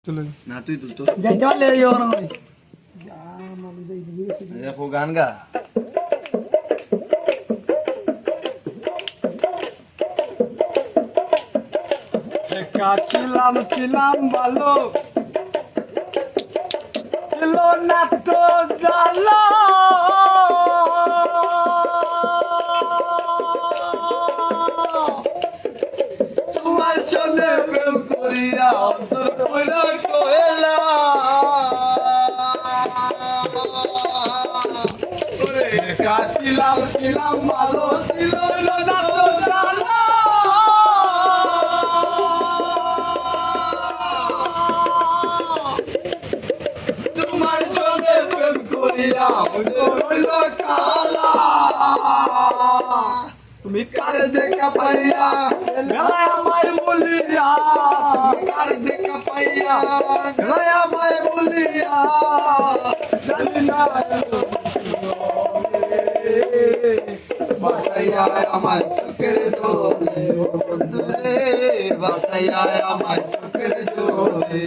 চলে না তুই তুল তো যাইতে পারলে এই ওখানে কই দেখো গান গা একা ছিলাম ভালো ছিল না তো জানো তোমার সঙ্গে প্রেম করিয়া অন্তর কইরা কইলা ওরে একা ছিলাম ভালো ছিল না তো জানো তোমার সঙ্গে প্রেম করিয়া অন্তর কইরা কালা তুমি কার দেখা পাইয়া মেলায় আমায় বলিয়া কার দেখা পাইয়া মেলায় আমায় বলিয়া জানি না বাসাইয়া আমায় চোখের জলে বন্ধুরে বাসাইয়া আমায় চোখের জলে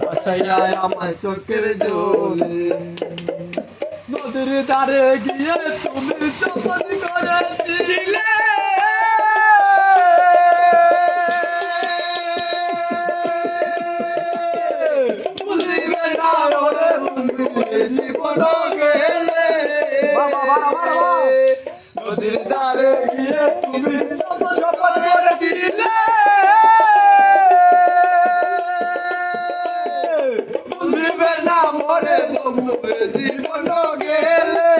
বাসাইয়া আমায় চোখের জলে নদীর ধারে গিয়ে তুমি শপথ করেছিলে বুঝিবে না ওরে বন্ধু জীবন গেলে নদীর ধারে গিয়ে তুমি শপথ করেছিলে বুঝিবে না ওরে বন্ধু জীবন গেলে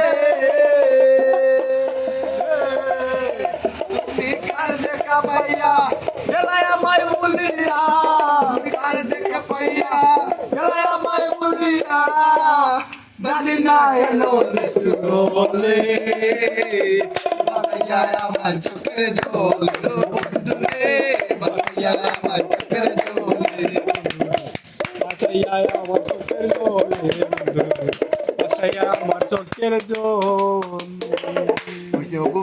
তুমি কার দেখা পাইয়া গেলায় আমায় বলিয়া কার দেখা পাইয়া গেলায় আমায় বলিয়া জানি না এলো বলে বাসাইয়া আমার চোখের জল বন্ধু রে বাসাইয়া আমার চোখের জলে বাসাইয়া আমার চোখের জলে বন্ধু বাসাইয়া আমার চোখের জল ওইসে ওগো